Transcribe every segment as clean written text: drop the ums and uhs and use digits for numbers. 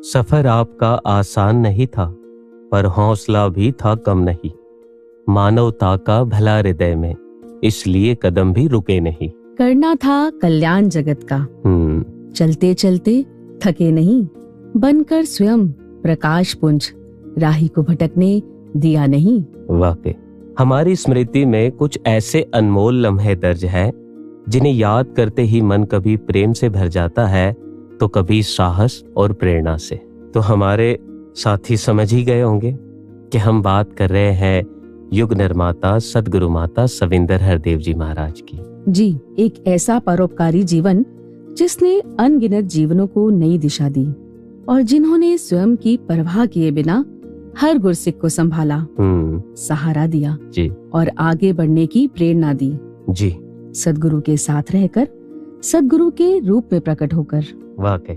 सफर आपका आसान नहीं था, पर हौसला भी था कम नहीं। मानवता का भला हृदय में, इसलिए कदम भी रुके नहीं। करना था कल्याण जगत का, चलते चलते थके नहीं। बनकर स्वयं प्रकाश पुंज, राही को भटकने दिया नहीं। वाकई हमारी स्मृति में कुछ ऐसे अनमोल लम्हे दर्ज हैं, जिन्हें याद करते ही मन कभी प्रेम से भर जाता है तो कभी साहस और प्रेरणा से। तो हमारे साथी समझ ही गए होंगे कि हम बात कर रहे हैं युग निर्माता सदगुरु माता सविंदर हरदेव जी महाराज की। जी, एक ऐसा परोपकारी जीवन जिसने अनगिनत जीवनों को नई दिशा दी और जिन्होंने स्वयं की परवाह किए बिना हर गुरसिक को संभाला, सहारा दिया जी, और आगे बढ़ने की प्रेरणा दी जी। सदगुरु के साथ रहकर, सदगुरु के रूप में प्रकट होकर। वाकई।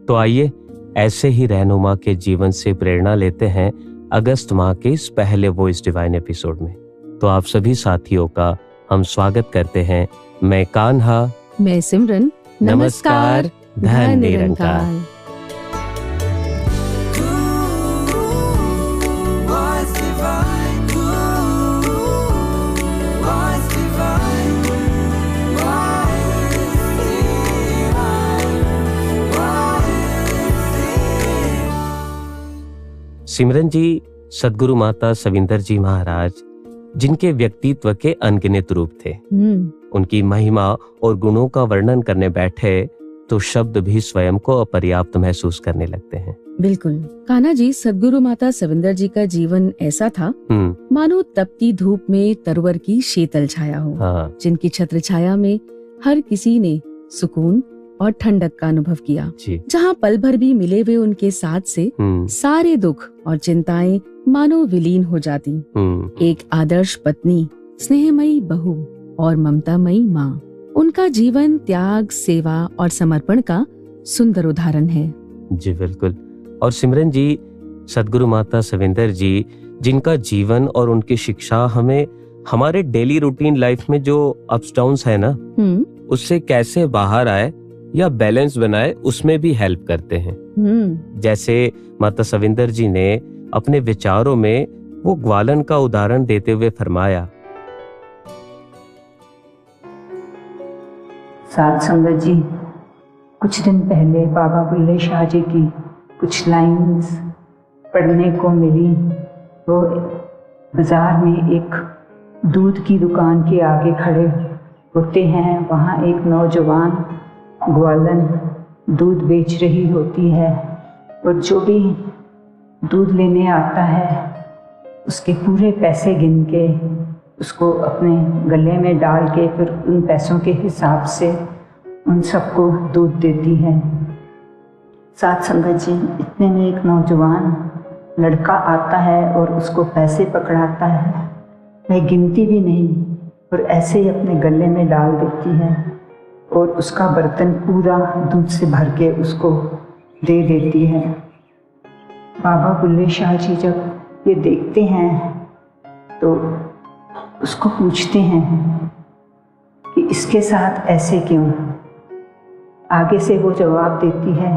तो आइए ऐसे ही रहनुमा के जीवन से प्रेरणा लेते हैं अगस्त माह के इस पहले वॉइस डिवाइन एपिसोड में। तो आप सभी साथियों का हम स्वागत करते हैं। मैं कान्हा, मैं सिमरन। नमस्कार, धन निरंकार। सिमरन जी, सदगुरु माता सविंदर जी महाराज जिनके व्यक्तित्व के अनगिनत रूप थे, उनकी महिमा और गुणों का वर्णन करने बैठे तो शब्द भी स्वयं को अपर्याप्त महसूस करने लगते हैं। बिल्कुल कान्हा जी, सदगुरु माता सविंदर जी का जीवन ऐसा था मानो तपती धूप में तरवर की शीतल छाया हो। जिनकी छत्र छाया में हर किसी ने सुकून और ठंडक का अनुभव किया। जहाँ पल भर भी मिले हुए उनके साथ से सारे दुख और चिंताएं मानो विलीन हो जाती। एक आदर्श पत्नी, स्नेहमयी बहू और ममतामयी माँ। उनका जीवन त्याग, सेवा और समर्पण का सुंदर उदाहरण है। जी बिल्कुल। और सिमरन जी, सदगुरु माता सविंदर जी जिनका जीवन और उनकी शिक्षा हमें हमारे डेली रूटीन लाइफ में जो अप्स डाउन्स है ना, उससे कैसे बाहर आए या बैलेंस बनाए, उसमें भी हेल्प करते हैं। जैसे माता सविंदर जी ने अपने विचारों में वो ग्वालन का उदाहरण देते हुए फरमाया, साथ संगत जी, कुछ दिन पहले बाबा बुल्ले शाह जी की कुछ लाइंस पढ़ने को मिली। वो बाजार में एक दूध की दुकान के आगे खड़े होते हैं। वहाँ एक नौजवान ग्वालन दूध बेच रही होती है और जो भी दूध लेने आता है उसके पूरे पैसे गिन के उसको अपने गले में डाल के फिर उन पैसों के हिसाब से उन सबको दूध देती है। साथ संगत जी, इतने में एक नौजवान लड़का आता है और उसको पैसे पकड़ाता है। वह गिनती भी नहीं और ऐसे ही अपने गले में डाल देती है और उसका बर्तन पूरा दूध से भर के उसको दे देती है। बाबा बुल्ले शाह जी जब ये देखते हैं तो उसको पूछते हैं कि इसके साथ ऐसे क्यों। आगे से वो जवाब देती है,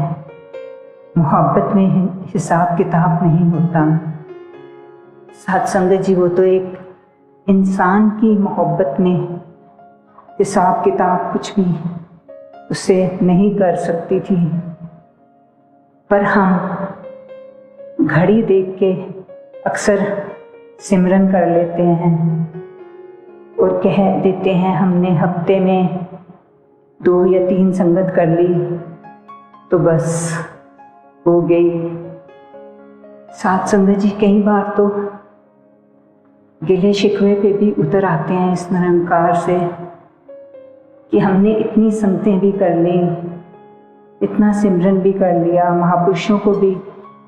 मोहब्बत में हिसाब किताब नहीं होता। साथ संगत जी, वो तो एक इंसान की मोहब्बत में हिसाब किताब कुछ भी उसे नहीं कर सकती थी, पर हम घड़ी देख के अक्सर सिमरन कर लेते हैं और कह देते हैं हमने हफ्ते में 2 या 3 संगत कर ली तो बस हो गई। साथ संगत जी, कई बार तो गिले शिकवे पे भी उतर आते हैं इस निरंकार से कि हमने इतनी संगतें भी कर ली, इतना सिमरन भी कर लिया, महापुरुषों को भी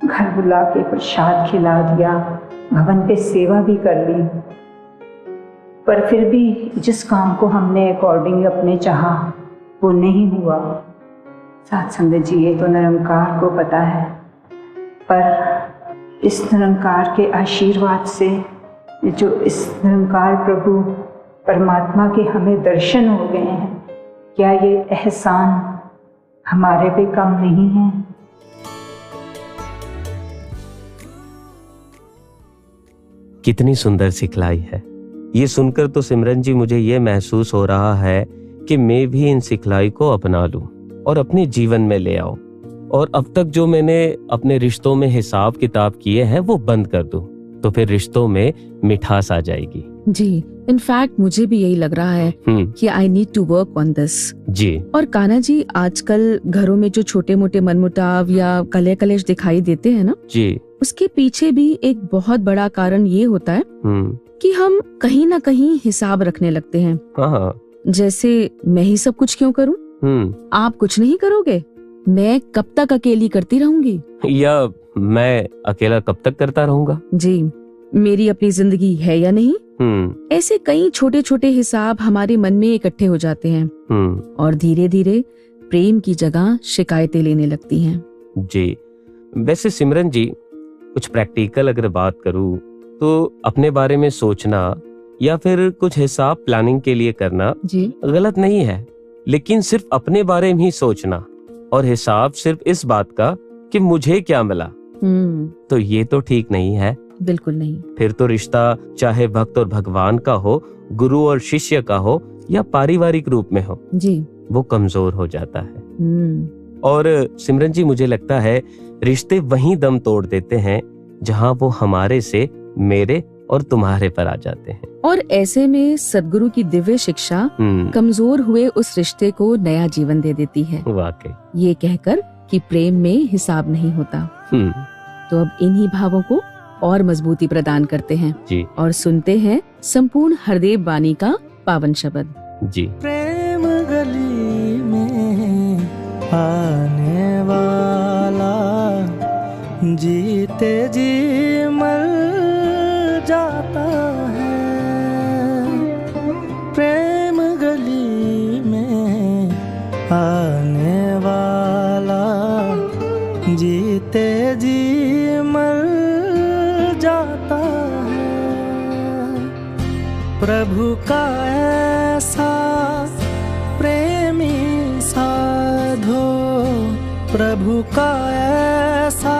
घर बुला के प्रसाद खिला दिया, भवन पे सेवा भी कर ली, पर फिर भी जिस काम को हमने अकॉर्डिंग अपने चाहा वो नहीं हुआ। साथ संगत जी, ये तो निरंकार को पता है, पर इस निरंकार के आशीर्वाद से जो इस निरंकार प्रभु परमात्मा के हमें दर्शन हो गए हैं, क्या ये एहसान हमारे पे कम नहीं है? कितनी सुंदर सिखलाई है। ये सुनकर तो सिमरन जी मुझे ये महसूस हो रहा है कि मैं भी इन सिखलाई को अपना लूं और अपने जीवन में ले आऊं, और अब तक जो मैंने अपने रिश्तों में हिसाब किताब किए हैं वो बंद कर दूं, तो फिर रिश्तों में मिठास आ जाएगी। जी, इनफैक्ट मुझे भी यही लग रहा है कि I need to work on this. जी। और कान्हा जी, आजकल घरों में जो छोटे मोटे मनमुटाव या कले कलेश दिखाई देते हैं ना जी, उसके पीछे भी एक बहुत बड़ा कारण ये होता है कि हम कहीं ना कहीं हिसाब रखने लगते हैं। जैसे मैं ही सब कुछ क्यों करूं? आप कुछ नहीं करोगे, मैं कब तक अकेली करती रहूंगी, या मैं अकेला कब तक करता रहूंगा। जी, मेरी अपनी जिंदगी है या नहीं। ऐसे कई छोटे छोटे हिसाब हमारे मन में इकट्ठे हो जाते हैं और धीरे धीरे प्रेम की जगह शिकायतें लेने लगती हैं। जी, वैसे सिमरन जी, कुछ प्रैक्टिकल अगर बात करूं तो अपने बारे में सोचना या फिर कुछ हिसाब प्लानिंग के लिए करना जी गलत नहीं है, लेकिन सिर्फ अपने बारे में ही सोचना और हिसाब सिर्फ इस बात का कि मुझे क्या मिला, तो ये तो ठीक नहीं है। बिल्कुल नहीं। फिर तो रिश्ता चाहे भक्त और भगवान का हो, गुरु और शिष्य का हो या पारिवारिक रूप में हो जी, वो कमजोर हो जाता है। और सिमरन जी, मुझे लगता है रिश्ते वहीं दम तोड़ देते हैं जहां वो हमारे से मेरे और तुम्हारे पर आ जाते हैं। और ऐसे में सद्गुरु की दिव्य शिक्षा कमजोर हुए उस रिश्ते को नया जीवन दे देती है। वाकई, ये कहकर कि प्रेम में हिसाब नहीं होता। तो अब इन्हीं भावों को और मजबूती प्रदान करते हैं जी, और सुनते हैं संपूर्ण हरदेव वाणी का पावन शब्द जी। प्रेम गली में आने वाला जीते जी मर जाता है। प्रेम गली में आने वाला जीते जी मर जाता है। प्रभु का ऐसा प्रेमी साधो, प्रभु का ऐसा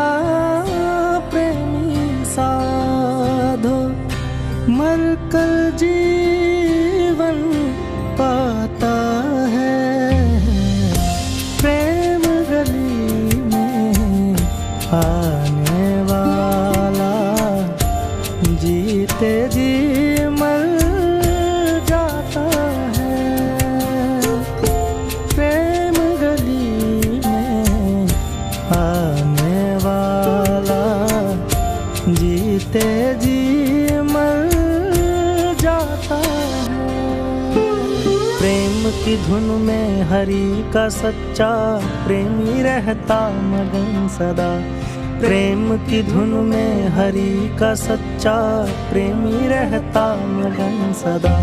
प्रेमी साधो, मर कर जीवन पाता है। प्रेम गली में आने वाला जीते जी मर जाता है। प्रेम गली में आने वाला जीते जी मर जाता है। प्रेम की धुन में हरि का सच्चा प्रेमी रहता मगन सदा। प्रेम की धुन में हरि का सच्चा प्रेमी रहता मगन सदा।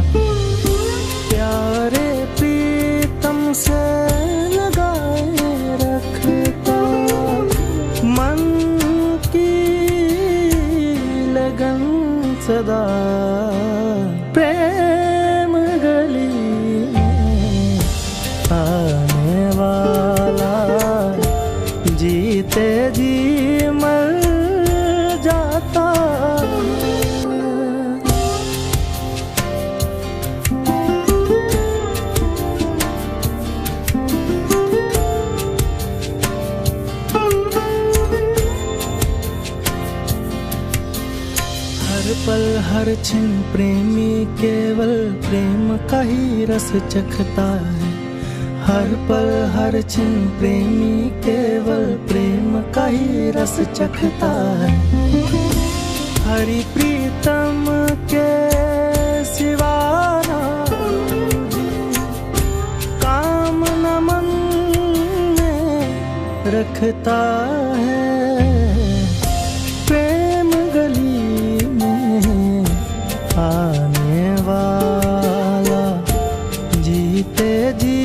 प्यारे प्रीतम से लगाए रखता मन की लगन सदा। प्रेम गली में आने वाला जीते जी मर जाता है। हर पल हर क्षण प्रेमी केवल प्रेम का ही रस चखता है। हर पल हर क्षण प्रेमी केवल प्रेम का ही रस चखता है। हरि प्रीतम के सिवा काम न मन में रखता है। प्रेम गली में आने वाला जीते जी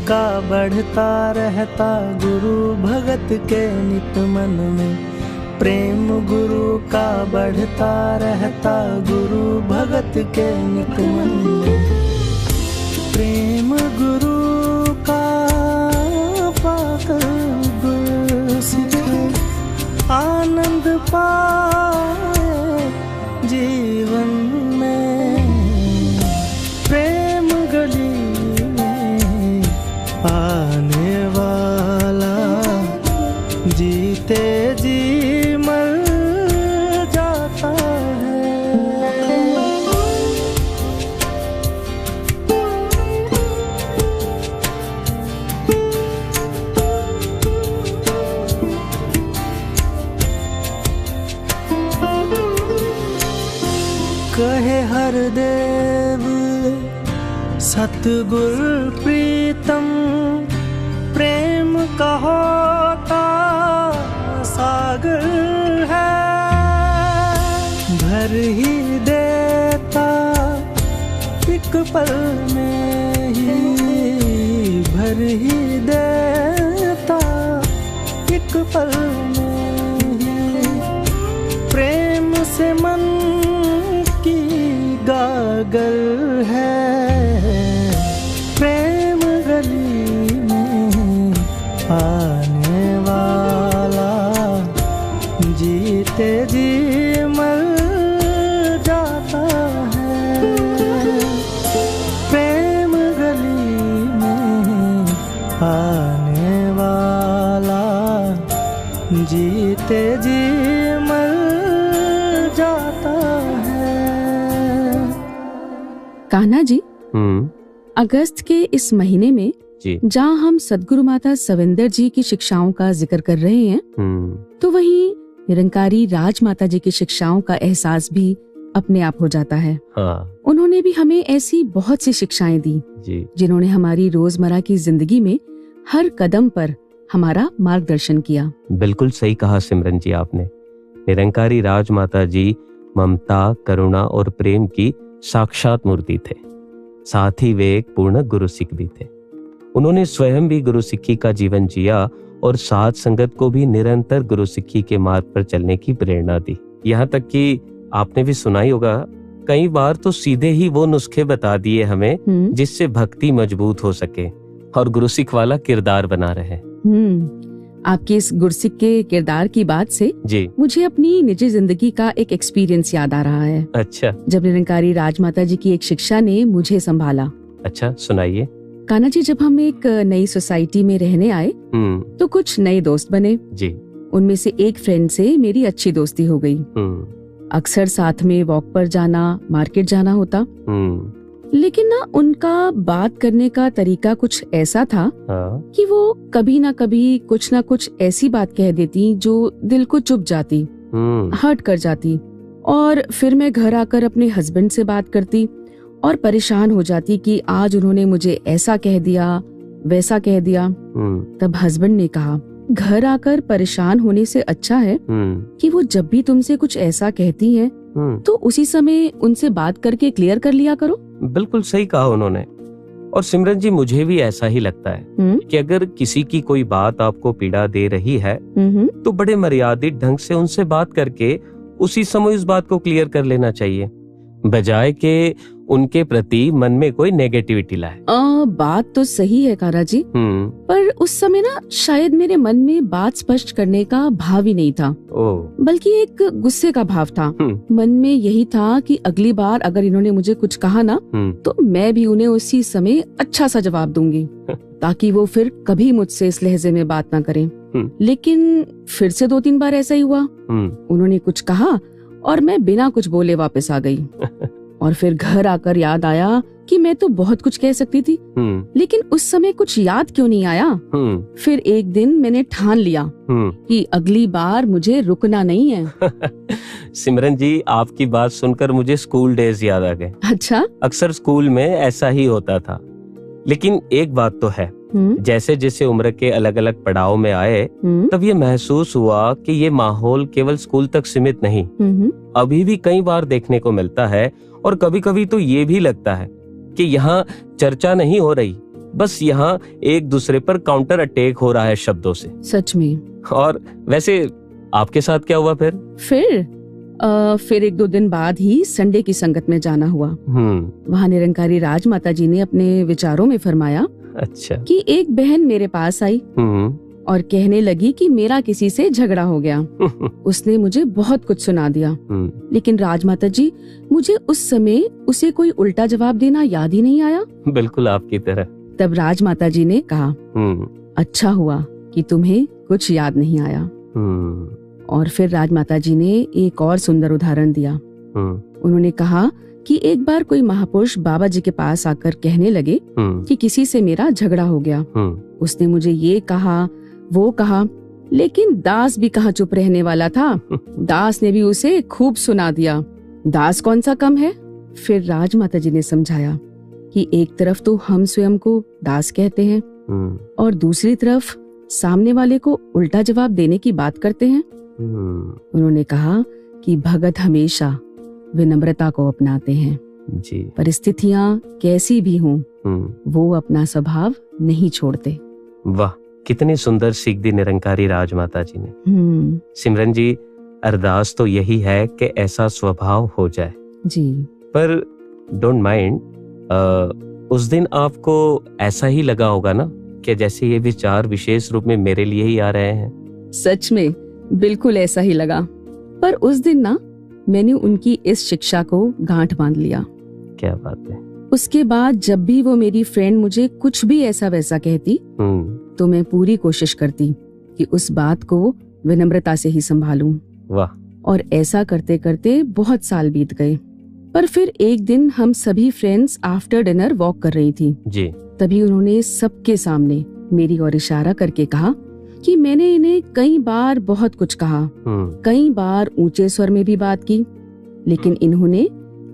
का बढ़ता रहता गुरु भगत के नित मन में, प्रेम गुरु का बढ़ता रहता गुरु भगत के नित मन में, प्रेम गुरु का पाकर गुरसिख आनंद पाए जीवन में, प्रेम गली में आने वाला जीते जी मर जाता है। कहे हर देव सतगुर प्रीतम, प्रेम का होता सागर है, भर ही देता एक पल में ही, भर ही देता एक पल में ही, प्रेम से मन की गागल है, प्रेम गली में आने वाला जीते जी मर जाता है, प्रेम गली में आने वाला जीते जी मर जाता है। कान्हा जी, अगस्त के इस महीने में जहाँ हम सद्गुरु माता सविंदर जी की शिक्षाओं का जिक्र कर रहे हैं, तो वहीं निरंकारी राज माता जी की शिक्षाओं का एहसास भी अपने आप हो जाता है। हाँ। उन्होंने भी हमें ऐसी बहुत सी शिक्षाएं दी जिन्होंने हमारी रोजमर्रा की जिंदगी में हर कदम पर हमारा मार्गदर्शन किया। बिल्कुल सही कहा सिमरन जी आपने। निरंकारी राज माता जी ममता, करुणा और प्रेम की साक्षात मूर्ति थे। साथ ही वे एक पूर्ण गुरु सिख भी थे। उन्होंने स्वयं भी गुरु सिक्खी का जीवन जिया और साथ संगत को भी निरंतर गुरु सिक्खी के मार्ग पर चलने की प्रेरणा दी। यहाँ तक कि आपने भी सुना ही होगा, कई बार तो सीधे ही वो नुस्खे बता दिए हमें जिससे भक्ति मजबूत हो सके और गुरु सिख वाला किरदार बना रहे। आपके इस गुरसिख के किरदार की बात से मुझे अपनी निजी जिंदगी का एक एक्सपीरियंस याद आ रहा है। अच्छा। जब निरंकारी राजमाता जी की एक शिक्षा ने मुझे संभाला। अच्छा, सुनाइए। कान्हा जी, जब हम एक नई सोसाइटी में रहने आए तो कुछ नए दोस्त बने जी। उनमें से एक फ्रेंड से मेरी अच्छी दोस्ती हो गई। अक्सर साथ में वॉक पर जाना, मार्केट जाना होता। लेकिन ना उनका बात करने का तरीका कुछ ऐसा था कि वो कभी ना कभी कुछ ना कुछ ऐसी बात कह देती जो दिल को चुभ जाती, हर्ट कर जाती। और फिर मैं घर आकर अपने हस्बैंड से बात करती और परेशान हो जाती कि आज उन्होंने मुझे ऐसा कह दिया, वैसा कह दिया। तब हस्बैंड ने कहा, घर आकर परेशान होने से अच्छा है कि वो जब भी तुमसे कुछ ऐसा कहती हैं तो उसी समय उनसे बात करके क्लियर कर लिया करो। बिल्कुल सही कहा उन्होंने। और सिमरन जी, मुझे भी ऐसा ही लगता है कि अगर किसी की कोई बात आपको पीड़ा दे रही है तो बड़े मर्यादित ढंग से उनसे बात करके उसी समय उस बात को क्लियर कर लेना चाहिए, बजाय के उनके प्रति मन में कोई नेगेटिविटी लाए। बात तो सही है कान्हा जी, पर उस समय ना शायद मेरे मन में बात स्पष्ट करने का भाव ही नहीं था, बल्कि एक गुस्से का भाव था। मन में यही था कि अगली बार अगर इन्होंने मुझे कुछ कहा ना तो मैं भी उन्हें उसी समय अच्छा सा जवाब दूंगी ताकि वो फिर कभी मुझसे इस लहजे में बात ना करें। लेकिन फिर से 2-3 बार ऐसा ही हुआ। उन्होंने कुछ कहा और मैं बिना कुछ बोले वापस आ गई। और फिर घर आकर याद आया कि मैं तो बहुत कुछ कह सकती थी, लेकिन उस समय कुछ याद क्यों नहीं आया। फिर एक दिन मैंने ठान लिया कि अगली बार मुझे रुकना नहीं है। सिमरन जी, आपकी बात सुनकर मुझे स्कूल डेज याद आ गए। अच्छा? अक्सर स्कूल में ऐसा ही होता था। लेकिन एक बात तो है, जैसे जैसे उम्र के अलग अलग पड़ाव में आए तब ये महसूस हुआ कि ये माहौल केवल स्कूल तक सीमित नहीं, अभी भी कई बार देखने को मिलता है। और कभी कभी तो ये भी लगता है कि यहाँ चर्चा नहीं हो रही, बस यहाँ एक दूसरे पर काउंटर अटैक हो रहा है शब्दों से। सच में। और वैसे आपके साथ क्या हुआ फिर? फिर 1-2 दिन बाद ही संडे की संगत में जाना हुआ। वहाँ निरंकारी राजमाता जी ने अपने विचारों में फरमाया अच्छा कि एक बहन मेरे पास आई और कहने लगी कि मेरा किसी से झगड़ा हो गया। उसने मुझे बहुत कुछ सुना दिया, लेकिन राजमाता जी मुझे उस समय उसे कोई उल्टा जवाब देना याद ही नहीं आया। बिल्कुल आपकी तरह। तब राजमाता जी ने कहा अच्छा हुआ कि तुम्हें कुछ याद नहीं आया। और फिर राजमाता जी ने एक और सुंदर उदाहरण दिया। उन्होंने कहा कि एक बार कोई महापुरुष बाबा जी के पास आकर कहने लगे कि किसी से मेरा झगड़ा हो गया। उसने मुझे ये कहा वो कहा, लेकिन दास भी कहाँ चुप रहने वाला था। दास ने भी उसे खूब सुना दिया। दास कौन सा कम है? फिर राजमाता जी ने समझाया कि एक तरफ तो हम स्वयं को दास कहते हैं और दूसरी तरफ सामने वाले को उल्टा जवाब देने की बात करते हैं। उन्होंने कहा कि भगत हमेशा विनम्रता को अपनाते हैं जी। परिस्थितियाँ कैसी भी हों, वो अपना स्वभाव नहीं छोड़ते। वाह, कितनी सुंदर सीख दी निरंकारी राजमाता जी ने। सिमरन जी, अरदास तो यही है कि ऐसा स्वभाव हो जाए जी। पर डोंट माइंड, उस दिन आपको ऐसा ही लगा होगा ना कि जैसे ये विचार विशेष रूप में मेरे लिए ही आ रहे हैं? सच में बिल्कुल ऐसा ही लगा। पर उस दिन ना मैंने उनकी इस शिक्षा को गांठ बांध लिया। क्या बात है। उसके बाद जब भी वो मेरी फ्रेंड मुझे कुछ भी ऐसा वैसा कहती तो मैं पूरी कोशिश करती कि उस बात को विनम्रता से ही संभालूं। वाह। और ऐसा करते करते बहुत साल बीत गए। पर फिर एक दिन हम सभी फ्रेंड्स आफ्टर डिनर वॉक कर रही थी जी। तभी उन्होंने सबके सामने मेरी ओर इशारा करके कहा कि मैंने इन्हें कई बार बहुत कुछ कहा, कई बार ऊंचे स्वर में भी बात की, लेकिन इन्होंने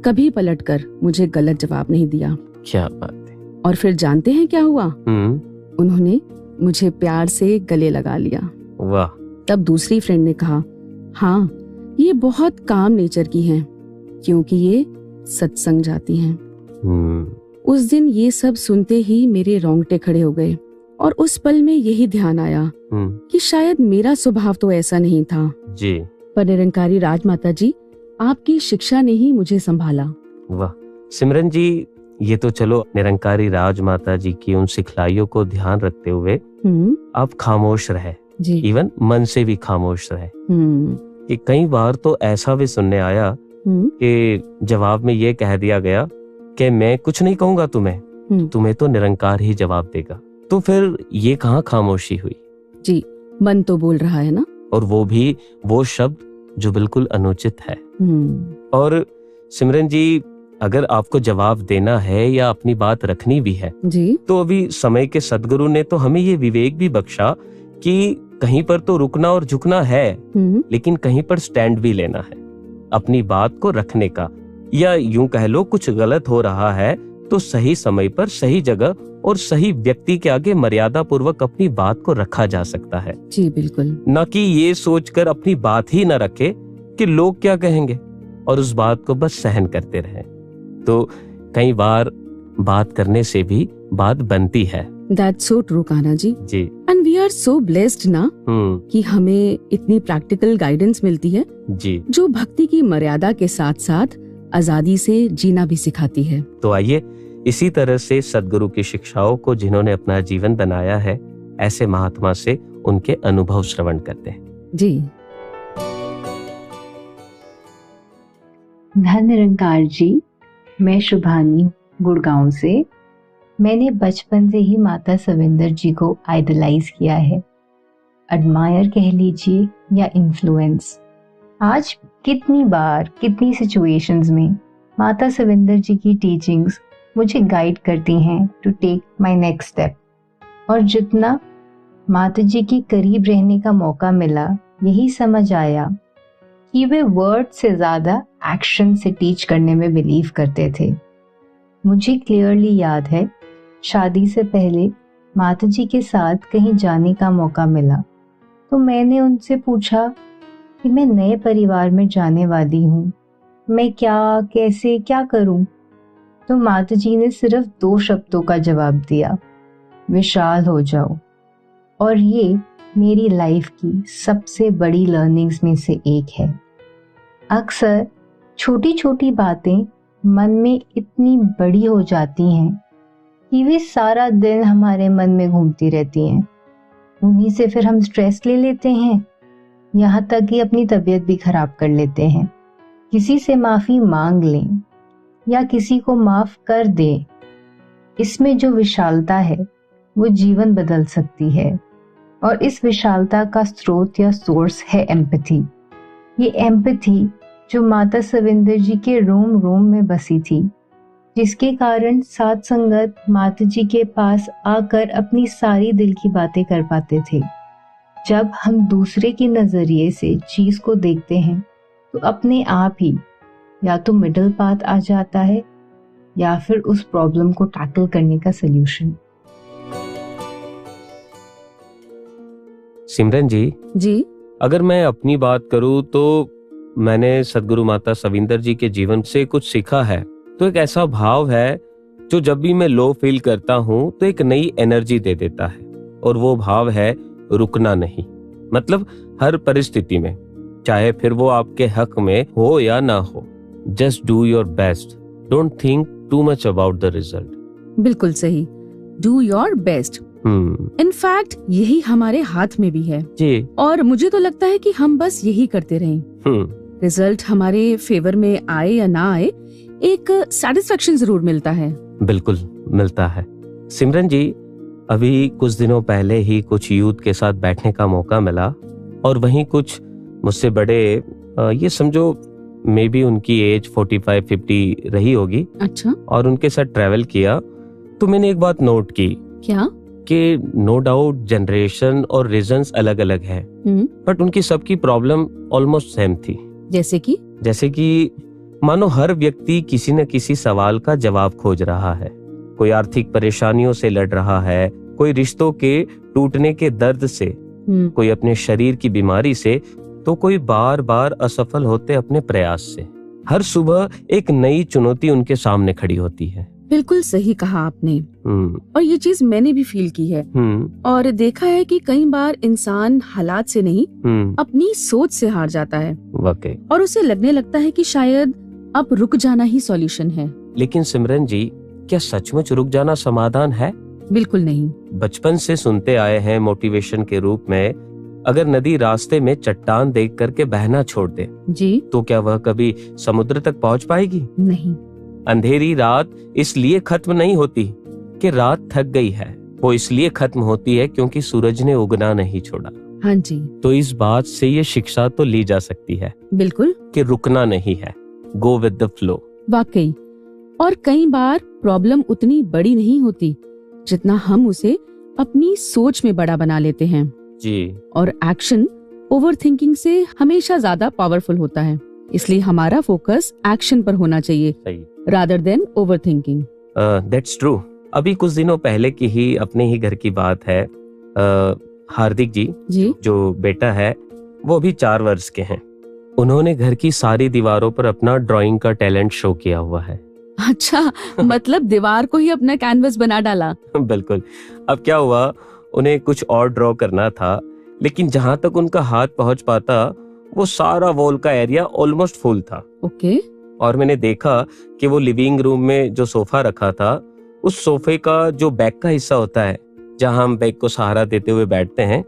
कभी पलटकर मुझे गलत जवाब नहीं दिया। क्या बात है। और फिर जानते हैं क्या हुआ? उन्होंने मुझे प्यार से गले लगा लिया। वाह। तब दूसरी फ्रेंड ने कहा, हाँ ये बहुत काम नेचर की हैं, क्योंकि ये सत्संग जाती हैं। उस दिन ये सब सुनते ही मेरे रोंगटे खड़े हो गए और उस पल में यही ध्यान आया कि शायद मेरा स्वभाव तो ऐसा नहीं था जी। पर निरंकारी राजमाता जी आपकी शिक्षा ने ही मुझे संभाला। वाह सिमरन जी, ये तो चलो निरंकारी राजमाता जी की उन सिखलाइयों को ध्यान रखते हुए आप खामोश रहे जी। इवन मन से भी खामोश रहे। कि कई बार तो ऐसा भी सुनने आया कि जवाब में ये कह दिया गया कि मैं कुछ नहीं कहूंगा तुम्हें तो निरंकार ही जवाब देगा। तो फिर ये कहाँ खामोशी हुई जी। मन तो बोल रहा है ना, और वो भी वो शब्द जो बिल्कुल अनुचित है। और सिमरन जी, अगर आपको जवाब देना है या अपनी बात रखनी भी है जी, तो अभी समय के सदगुरु ने तो हमें ये विवेक भी बख्शा कि कहीं पर तो रुकना और झुकना है, लेकिन कहीं पर स्टैंड भी लेना है अपनी बात को रखने का। या यूं कह लो, कुछ गलत हो रहा है तो सही समय पर सही जगह और सही व्यक्ति के आगे मर्यादा पूर्वक अपनी बात को रखा जा सकता है जी। बिल्कुल। न कि ये सोचकर अपनी बात ही न रखे कि लोग क्या कहेंगे और उस बात को बस सहन करते रहे। तो कई बार बात करने से भी बात बनती है। That's so true, Kanha ji. Ji. And we are so blessed ना कि हमें इतनी प्रैक्टिकल गाइडेंस मिलती है जी, जो भक्ति की मर्यादा के साथ साथ आजादी से जीना भी सिखाती है। तो आइए इसी तरह से सदगुरु की शिक्षाओं को जिन्होंने अपना जीवन बनाया है, ऐसे महात्मा से उनके अनुभव श्रवण करते हैं जी। धन निरंकार जी, मैं शुभानी गुड़गांव से। मैंने बचपन से ही माता सविंदर जी को आइडलाइज किया है, एडमायर कह लीजिए या इन्फ्लुएंस। आज कितनी बार कितनी सिचुएशंस में माता सविंदर जी की टीचिंग्स मुझे गाइड करती हैं to take my next step. और जितना माता जी के करीब रहने का मौका मिला, यही समझ आया कि वे वर्ड से ज्यादा एक्शन से टीच करने में बिलीव करते थे। मुझे क्लियरली याद है, शादी से पहले माता जी के साथ कहीं जाने का मौका मिला तो मैंने उनसे पूछा कि मैं नए परिवार में जाने वाली हूँ, मैं क्या करूँ? तो माता जी ने सिर्फ 2 शब्दों का जवाब दिया, विशाल हो जाओ। और ये मेरी लाइफ की सबसे बड़ी लर्निंग्स में से एक है। अक्सर छोटी छोटी बातें मन में इतनी बड़ी हो जाती हैं कि वे सारा दिन हमारे मन में घूमती रहती हैं। उन्हीं से फिर हम स्ट्रेस ले लेते हैं, यहाँ तक कि अपनी तबीयत भी खराब कर लेते हैं। किसी से माफ़ी मांग लें या किसी को माफ़ कर दें, इसमें जो विशालता है वो जीवन बदल सकती है। और इस विशालता का स्रोत या सोर्स है एम्पैथी। ये एम्पैथी जो माता सविंदर जी के रोम रोम में बसी थी, जिसके कारण साध संगत माता जी के पास आकर अपनी सारी दिल की बातें कर पाते थे। जब हम दूसरे के नजरिए से चीज को देखते हैं तो अपने आप ही या तो मिडिल पाथ आ जाता है या फिर उस प्रॉब्लम को टैकल करने का सलूशन। सिमरन जी, अगर मैं अपनी बात करूं तो मैंने सदगुरु माता सविंदर जी के जीवन से कुछ सीखा है। तो एक ऐसा भाव है जो जब भी मैं लो फील करता हूं तो एक नई एनर्जी दे देता है, और वो भाव है रुकना नहीं। मतलब हर परिस्थिति में, चाहे फिर वो आपके हक में हो या ना हो, just do your best, don't think too much about the result. बिल्कुल सही, डू योर बेस्ट। इनफैक्ट यही हमारे हाथ में भी है जी। और मुझे तो लगता है कि हम बस यही करते रहें। रिजल्ट हमारे फेवर में आए या ना आए, एक सेटिस्फेक्शन जरूर मिलता है। बिल्कुल मिलता है। सिमरन जी, अभी कुछ दिनों पहले ही कुछ यूथ के साथ बैठने का मौका मिला, और वहीं कुछ मुझसे बड़े, ये समझो मे बी उनकी एज 45-50 रही होगी। अच्छा। और उनके साथ ट्रैवल किया तो मैंने एक बात नोट की। क्या? कि नो डाउट जनरेशन और रीजंस अलग अलग है, बट उनकी सबकी प्रॉब्लम ऑलमोस्ट सेम थी। जैसे कि मानो हर व्यक्ति किसी न किसी सवाल का जवाब खोज रहा है। कोई आर्थिक परेशानियों से लड़ रहा है, कोई रिश्तों के टूटने के दर्द से, कोई अपने शरीर की बीमारी से, तो कोई बार बार असफल होते अपने प्रयास से। हर सुबह एक नई चुनौती उनके सामने खड़ी होती है। बिल्कुल सही कहा आपने। और ये चीज मैंने भी फील की है और देखा है कि कई बार इंसान हालात से नहीं अपनी सोच से हार जाता है। वाकई। और उसे लगने लगता है कि शायद अब रुक जाना ही सॉल्यूशन है। लेकिन सिमरन जी, क्या सचमुच रुक जाना समाधान है? बिल्कुल नहीं। बचपन से सुनते आए हैं मोटिवेशन के रूप में, अगर नदी रास्ते में चट्टान देख करके बहना छोड़ दे जी, तो क्या वह कभी समुद्र तक पहुंच पाएगी? नहीं। अंधेरी रात इसलिए खत्म नहीं होती कि रात थक गई है, वो इसलिए खत्म होती है क्योंकि सूरज ने उगना नहीं छोड़ा। हाँ जी। तो इस बात से ये शिक्षा तो ली जा सकती है। बिल्कुल। कि रुकना नहीं है, गो विद द फ्लो। वाकई। और कई बार प्रॉब्लम उतनी बड़ी नहीं होती जितना हम उसे अपनी सोच में बड़ा बना लेते हैं जी। और एक्शन ओवरथिंकिंग से हमेशा ज्यादा पावरफुल होता है, इसलिए हमारा फोकस एक्शन पर होना चाहिए rather than overthinking. That's true. अभी कुछ दिनों पहले की ही अपने ही घर की बात है। हार्दिक जी जो बेटा है वो अभी 4 वर्ष के हैं। उन्होंने घर की सारी दीवारों पर अपना ड्राइंग का टैलेंट शो किया हुआ है। अच्छा, मतलब दीवार को ही अपना कैनवस बना डाला। बिल्कुल। अब क्या हुआ, उन्हें कुछ और ड्रॉ करना था, लेकिन जहाँ तक उनका हाथ पहुँच पाता वो सारा वॉल का एरिया ऑलमोस्ट फुल था। ओके। और मैंने देखा कि वो लिविंग रूम में जो सोफा रखा था, उस सोफे का जो बैक का हिस्सा होता है जहां हम बैक को सहारा देते हुए बैठते हैं,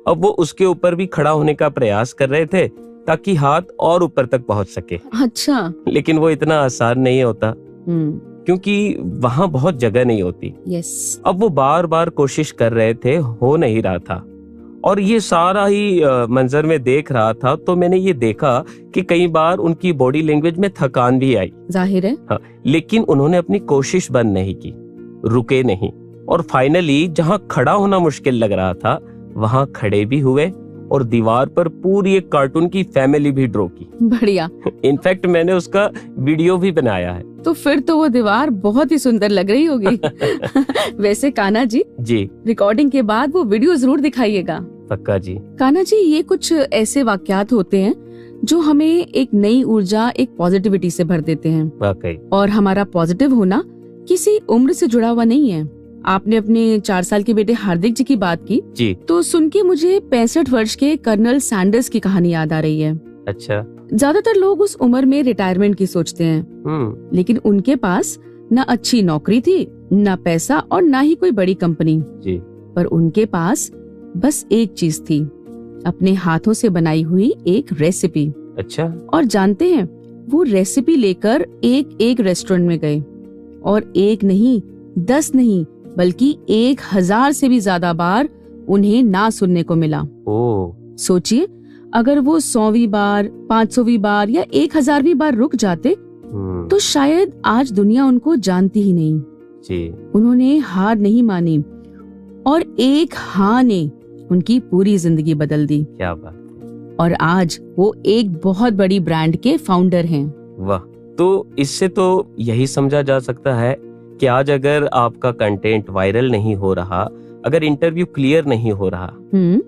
अब वो उसके ऊपर भी खड़ा होने का प्रयास कर रहे थे ताकि हाथ और ऊपर तक पहुंच सके। अच्छा। लेकिन वो इतना आसान नहीं होता क्योंकि वहां बहुत जगह नहीं होती। यस। अब वो बार बार कोशिश कर रहे थे, हो नहीं रहा था। और ये सारा ही मंजर में देख रहा था तो मैंने ये देखा कि कई बार उनकी बॉडी लैंग्वेज में थकान भी आई। जाहिर है। हाँ, लेकिन उन्होंने अपनी कोशिश बंद नहीं की, रुके नहीं, और फाइनली जहाँ खड़ा होना मुश्किल लग रहा था वहाँ खड़े भी हुए और दीवार पर पूरी एक कार्टून की फैमिली भी ड्रॉ की। बढ़िया। इनफैक्ट मैंने उसका वीडियो भी बनाया है। तो फिर तो वो दीवार बहुत ही सुंदर लग रही होगी। वैसे कान्हा जी रिकॉर्डिंग के बाद वो वीडियो जरूर दिखाइएगा। पक्का जी। कान्हा जी, ये कुछ ऐसे वाक्यात होते हैं जो हमें एक नई ऊर्जा, एक पॉजिटिविटी से भर देते हैं। वाकई। और हमारा पॉजिटिव होना किसी उम्र से जुड़ा हुआ नहीं है। आपने अपने 4 साल के बेटे हार्दिक जी की बात की जी, तो सुन के मुझे 65 वर्ष के कर्नल सैंडर्स की कहानी याद आ रही है। अच्छा। ज्यादातर लोग उस उम्र में रिटायरमेंट की सोचते हैं, लेकिन उनके पास न अच्छी नौकरी थी, न पैसा और न ही कोई बड़ी कंपनी जी। पर उनके पास बस एक चीज थी, अपने हाथों से बनाई हुई एक रेसिपी। अच्छा। और जानते हैं, वो रेसिपी लेकर एक रेस्टोरेंट में गए और एक नहीं, 10 नहीं, बल्कि 1000 से भी ज्यादा बार उन्हें ना सुनने को मिला। सोचिए, अगर वो 100वीं बार, 500वीं बार या 1000वीं बार रुक जाते तो शायद आज दुनिया उनको जानती ही नहीं जी। उन्होंने हार नहीं मानी और एक हाँ ने उनकी पूरी जिंदगी बदल दी। क्या बात। और आज वो एक बहुत बड़ी ब्रांड के फाउंडर हैं। वाह। तो इससे तो यही समझा जा सकता है कि आज अगर आपका कंटेंट वायरल नहीं हो रहा, अगर इंटरव्यू क्लियर नहीं हो रहा,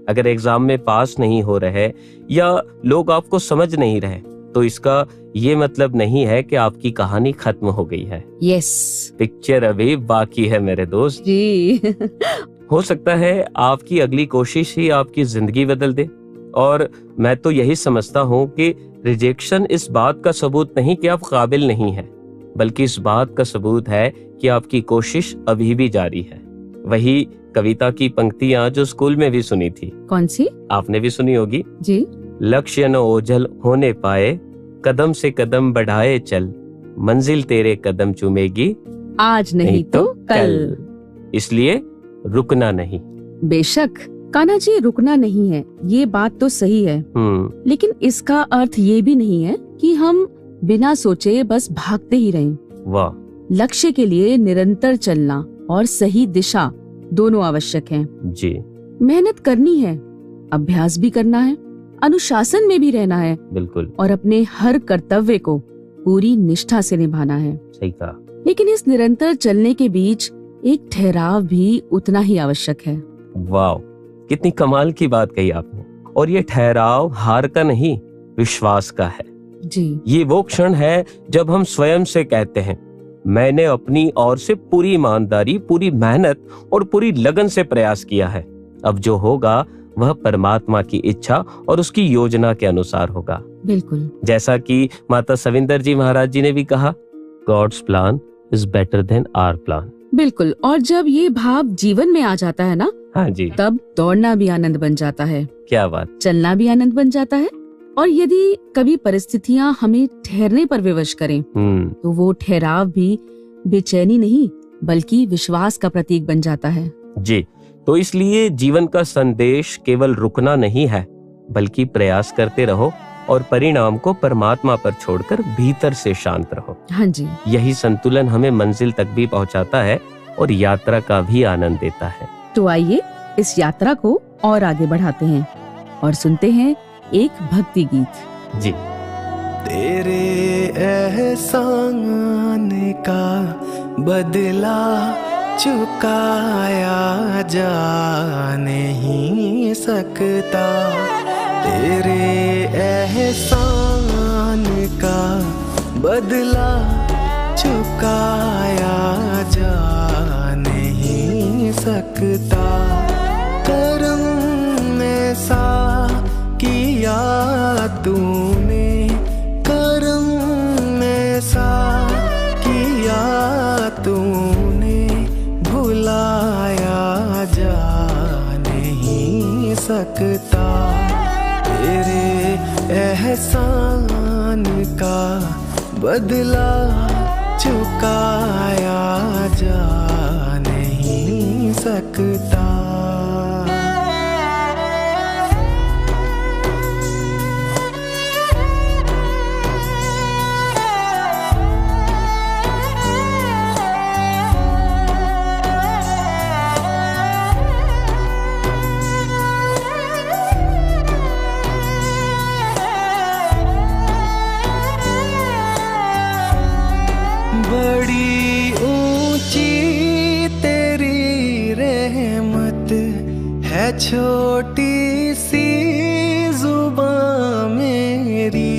अगर एग्जाम में पास नहीं हो रहे या लोग आपको समझ नहीं रहे, तो इसका ये मतलब नहीं है कि आपकी कहानी खत्म हो गई है। यस, पिक्चर अभी बाकी है मेरे दोस्त जी। हो सकता है आपकी अगली कोशिश ही आपकी जिंदगी बदल दे। और मैं तो यही समझता हूँ कि रिजेक्शन इस बात का सबूत नहीं कि आप काबिल नहीं है, बल्कि इस बात का सबूत है कि आपकी कोशिश अभी भी जारी है। वही कविता की पंक्तियां जो स्कूल में भी सुनी थी। कौन सी? आपने भी सुनी होगी जी। लक्ष्य न ओझल होने पाए, कदम से कदम बढ़ाए चल, मंजिल तेरे कदम चूमेगी, आज नहीं तो कल। इसलिए रुकना नहीं। बेशक कान्हा जी, रुकना नहीं है, ये बात तो सही है, लेकिन इसका अर्थ ये भी नहीं है कि हम बिना सोचे बस भागते ही रहें। वाह। लक्ष्य के लिए निरंतर चलना और सही दिशा दोनों आवश्यक हैं। जी। मेहनत करनी है, अभ्यास भी करना है, अनुशासन में भी रहना है, बिल्कुल, और अपने हर कर्तव्य को पूरी निष्ठा से निभाना है। सही कहा। लेकिन इस निरंतर चलने के बीच एक ठहराव भी उतना ही आवश्यक है। वाह, कितनी कमाल की बात कही आपने। और ये ठहराव हार का नहीं, विश्वास का है। जी। ये वो क्षण है जब हम स्वयं से कहते हैं, मैंने अपनी ओर से पूरी ईमानदारी, पूरी मेहनत और पूरी लगन से प्रयास किया है। अब जो होगा वह परमात्मा की इच्छा और उसकी योजना के अनुसार होगा। बिल्कुल। जैसा कि माता सविंदर जी महाराज जी ने भी कहा, God's plan is better than our plan. बिल्कुल। और जब ये भाव जीवन में आ जाता है ना, हाँ जी, तब दौड़ना भी आनंद बन जाता है। क्या बात। चलना भी आनंद बन जाता है। और यदि कभी परिस्थितियां हमें ठहरने पर विवश करें, तो वो ठहराव भी बेचैनी नहीं बल्कि विश्वास का प्रतीक बन जाता है। जी। तो इसलिए जीवन का संदेश केवल रुकना नहीं है, बल्कि प्रयास करते रहो और परिणाम को परमात्मा पर छोड़कर भीतर से शांत रहो। हाँ जी। यही संतुलन हमें मंजिल तक भी पहुंचाता है और यात्रा का भी आनंद देता है। तो आइए इस यात्रा को और आगे बढ़ाते हैं और सुनते हैं एक भक्ति गीत। जी। तेरे एहसान का बदला चुकाया जा नहीं सकता, तेरे एहसान का बदला चुकाया जा नहीं सकता। करम ऐसा किया तूने, करम ऐसा किया तूने, भुलाया जा नहीं सकता। तेरे एहसान का बदला चुकाया जा नहीं सकता। बड़ी ऊंची तेरी रहमत है, छोटी सी जुबां मेरी,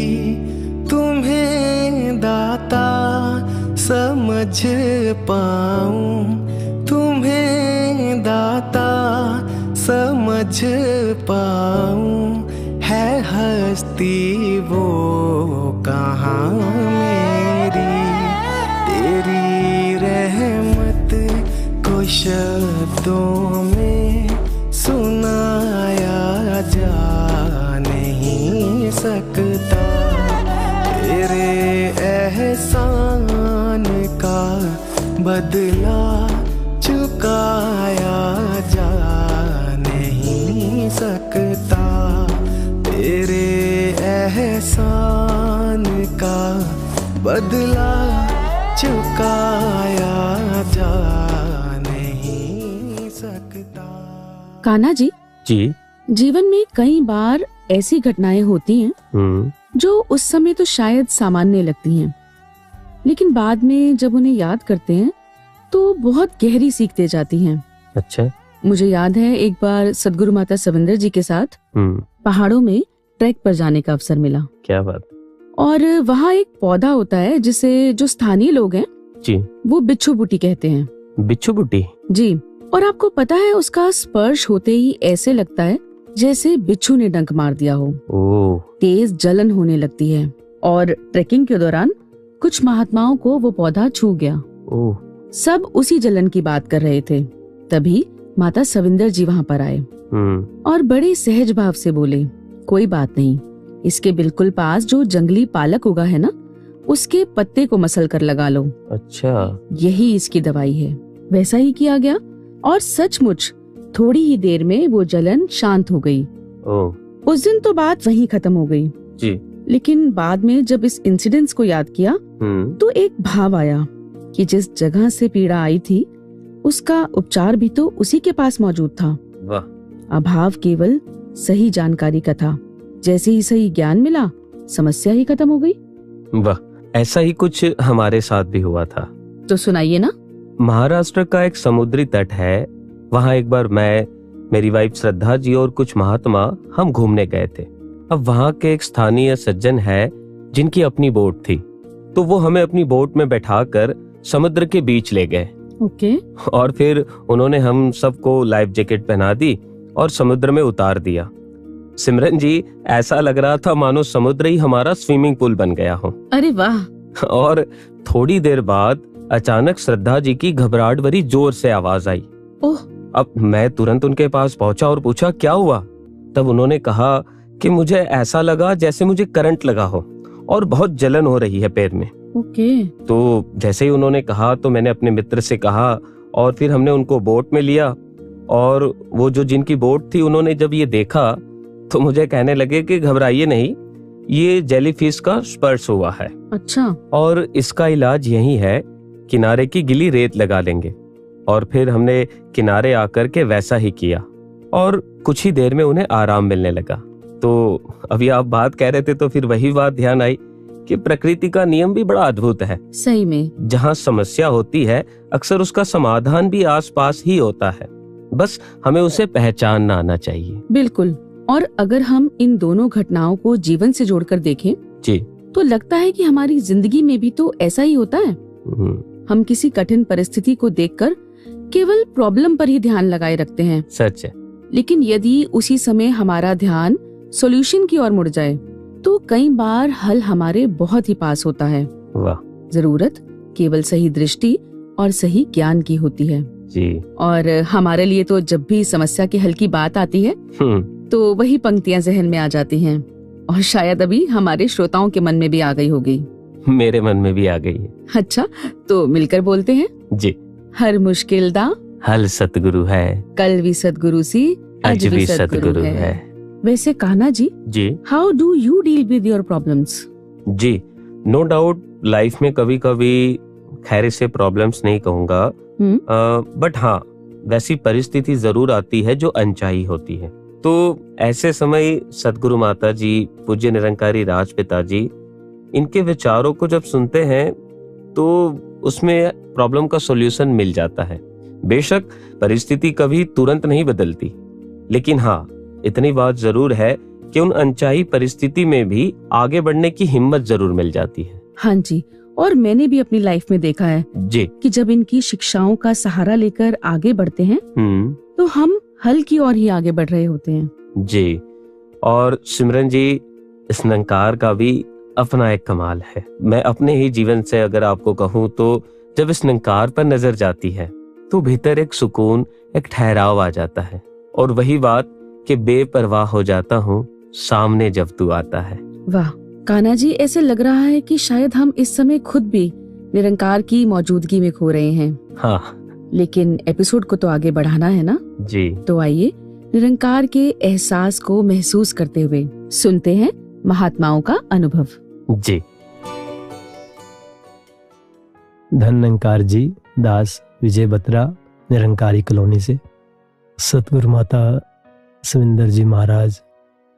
तुम्हें दाता समझ पाऊं, तुम्हें समझ पाऊं है हस्ती वो कहाँ मेरी। तेरी रहमत को शब्दों में सुनाया जा नहीं सकता। तेरे एहसान का बदला चुकाया जा नहीं सकता। तेरे एहसान का बदला चुकाया जा नहीं सकता। कान्हा जी जी, जीवन में कई बार ऐसी घटनाएं होती हैं जो उस समय तो शायद सामान्य लगती हैं, लेकिन बाद में जब उन्हें याद करते हैं तो बहुत गहरी सीख दे जाती हैं। अच्छा। मुझे याद है एक बार सदगुरु माता सविंदर जी के साथ पहाड़ों में ट्रैक पर जाने का अवसर मिला। क्या बात। और वहाँ एक पौधा होता है जिसे जो स्थानीय लोग हैं जी वो बिच्छू बूटी कहते हैं। बिच्छू बूटी? जी। और आपको पता है उसका स्पर्श होते ही ऐसे लगता है जैसे बिच्छू ने डंक मार दिया हो। तेज जलन होने लगती है और ट्रैकिंग के दौरान कुछ महात्माओं को वो पौधा छू गया। सब उसी जलन की बात कर रहे थे। तभी माता सविंदर जी वहाँ पर आए और बड़े सहज भाव से बोले, कोई बात नहीं, इसके बिल्कुल पास जो जंगली पालक उगा है ना, उसके पत्ते को मसल कर लगा लो। अच्छा। यही इसकी दवाई है। वैसा ही किया गया और सचमुच थोड़ी ही देर में वो जलन शांत हो गई। उस दिन तो बात वहीं खत्म हो गई जी। लेकिन बाद में जब इस इंसिडेंस को याद किया तो एक भाव आया कि जिस जगह से पीड़ा आई थी उसका उपचार भी तो उसी के पास मौजूद था। वाह। अभाव केवल सही जानकारी का था। जैसे ही सही ज्ञान मिला समस्या ही खत्म हो गई। वाह, ऐसा ही कुछ हमारे साथ भी हुआ था। तो सुनाइए ना। महाराष्ट्र का एक समुद्री तट है, वहाँ एक बार मैं, मेरी वाइफ श्रद्धा जी और कुछ महात्मा हम घूमने गए थे। अब वहाँ के एक स्थानीय सज्जन है जिनकी अपनी बोट थी, तो वो हमें अपनी बोट में बैठाकर समुद्र के बीच ले गए। ओके। और फिर उन्होंने हम सबको लाइफ जैकेट पहना दी और समुद्र में उतार दिया। सिमरन जी, ऐसा लग रहा था मानो समुद्र ही हमारा स्विमिंग पूल बन गया हो। अरे वाह। और थोड़ी देर बाद अचानक श्रद्धा जी की घबराहट भरी जोर से आवाज आई। ओह। अब मैं तुरंत उनके पास पहुंचा और पूछा क्या हुआ। तब उन्होंने कहा कि मुझे ऐसा लगा जैसे मुझे करंट लगा हो और बहुत जलन हो रही है पैर में। ओके। तो जैसे ही उन्होंने कहा तो मैंने अपने मित्र से कहा और फिर हमने उनको बोट में लिया। और वो जो जिनकी बोट थी उन्होंने जब ये देखा तो मुझे कहने लगे कि घबराइए नहीं, ये जेलीफिश का स्पर्श हुआ है। अच्छा। और इसका इलाज यही है, किनारे की गिली रेत लगा लेंगे। और फिर हमने किनारे आकर के वैसा ही किया और कुछ ही देर में उन्हें आराम मिलने लगा। तो अभी आप बात कह रहे थे तो फिर वही बात ध्यान आई कि प्रकृति का नियम भी बड़ा अद्भुत है। सही में। जहाँ समस्या होती है अक्सर उसका समाधान भी आसपास ही होता है, बस हमें उसे पहचानना आना चाहिए। बिल्कुल। और अगर हम इन दोनों घटनाओं को जीवन से जोड़कर देखें जी, तो लगता है कि हमारी जिंदगी में भी तो ऐसा ही होता है। हम किसी कठिन परिस्थिति को देखकर केवल प्रॉब्लम पर ही ध्यान लगाए रखते हैं। सच है। लेकिन यदि उसी समय हमारा ध्यान सॉल्यूशन की ओर मुड़ जाए तो कई बार हल हमारे बहुत ही पास होता है। वाह। जरूरत केवल सही दृष्टि और सही ज्ञान की होती है जी। और हमारे लिए तो जब भी समस्या के हल की बात आती है तो वही पंक्तियां जहन में आ जाती हैं और शायद अभी हमारे श्रोताओं के मन में भी आ गई होगी। मेरे मन में भी आ गई है। अच्छा, तो मिलकर बोलते हैं जी। हर मुश्किल दा हल सतगुरु है, कल भी सतगुरु सी आज भी सतगुरु है। वैसे Kanha ji, how do you deal with your problems? जी, नो डाउट लाइफ में कभी कभी खैर से प्रॉब्लम्स नहीं कहूँगा, बट हाँ वैसी परिस्थिति जरूर आती है जो अनचाही होती है। तो ऐसे समय सदगुरु माता जी, पूज्य निरंकारी राजपिता जी, इनके विचारों को जब सुनते हैं तो उसमें प्रॉब्लम का सॉल्यूशन मिल जाता है। बेशक परिस्थिति कभी तुरंत नहीं बदलती, लेकिन हाँ इतनी बात जरूर है कि उन अनचाही परिस्थिति में भी आगे बढ़ने की हिम्मत जरूर मिल जाती है। हाँ जी, और मैंने भी अपनी लाइफ में देखा है जी कि जब इनकी शिक्षाओं का सहारा लेकर आगे बढ़ते हैं तो हम हल की ओर ही आगे बढ़ रहे होते हैं। जी, और सिमरन जी, इस निरंकार का भी अपना एक कमाल है। मैं अपने ही जीवन से अगर आपको कहूँ तो जब इस निरंकार पर नजर जाती है तो भीतर एक सुकून, एक ठहराव आ जाता है। और वही बात कि बेपरवाह हो जाता हूँ सामने जब तू आता है। वाह कान्हा जी, ऐसे लग रहा है कि शायद हम इस समय खुद भी निरंकार की मौजूदगी में खो रहे हैं। हाँ, लेकिन एपिसोड को तो आगे बढ़ाना है ना। जी, तो आइए निरंकार के एहसास को महसूस करते हुए सुनते हैं महात्माओं का अनुभव। जी। धन निरंकार जी, दास विजय बत्रा, निरंकारी कॉलोनी से। सतगुरु माता सविंदर जी महाराज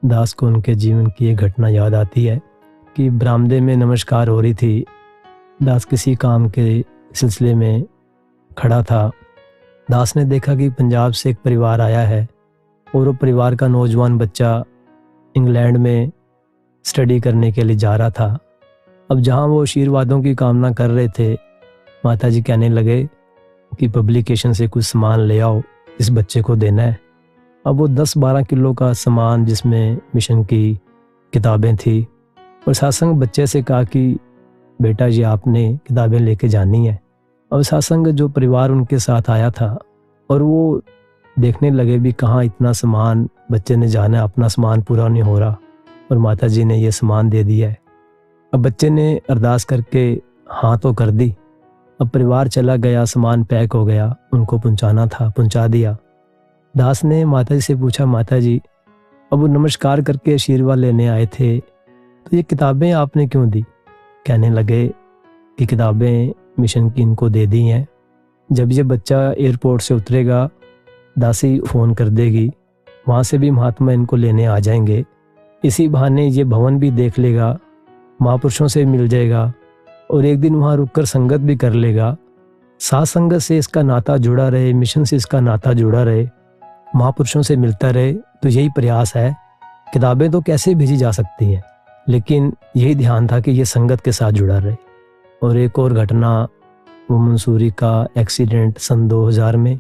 दास को उनके जीवन की एक घटना याद आती है कि बरामदे में नमस्कार हो रही थी। दास किसी काम के सिलसिले में खड़ा था। दास ने देखा कि पंजाब से एक परिवार आया है और वो परिवार का नौजवान बच्चा इंग्लैंड में स्टडी करने के लिए जा रहा था। अब जहाँ वो आशीर्वादों की कामना कर रहे थे, माता जी कहने लगे कि पब्लिकेशन से कुछ सामान ले आओ, इस बच्चे को देना है। अब वो 10-12 किलो का सामान जिसमें मिशन की किताबें थी, और सत्संग बच्चे से कहा कि बेटा जी आपने किताबें लेके जानी है। और सत्संग जो परिवार उनके साथ आया था और वो देखने लगे भी कहाँ इतना सामान बच्चे ने जाना है, अपना सामान पूरा नहीं हो रहा और माता जी ने ये सामान दे दिया है। अब बच्चे ने अरदास करके हाँ तो कर दी। अब परिवार चला गया, सामान पैक हो गया, उनको पहुंचाना था, पहुंचा दिया। दास ने माता जी से पूछा, माता जी अब वो नमस्कार करके आशीर्वाद लेने आए थे, तो ये किताबें आपने क्यों दी? कहने लगे कि किताबें मिशन की इनको दे दी हैं। जब ये बच्चा एयरपोर्ट से उतरेगा, दासी फ़ोन कर देगी, वहाँ से भी महात्मा इनको लेने आ जाएंगे। इसी बहाने ये भवन भी देख लेगा, महापुरुषों से मिल जाएगा और एक दिन वहाँ रुककर संगत भी कर लेगा। साथ संगत से इसका नाता जुड़ा रहे, मिशन से इसका नाता जुड़ा रहे, महापुरुषों से मिलता रहे। तो यही प्रयास है। किताबें तो कैसे भेजी जा सकती हैं, लेकिन यही ध्यान था कि ये संगत के साथ जुड़ा रहे। और एक और घटना, वो मंसूरी का एक्सीडेंट सन 2000 में,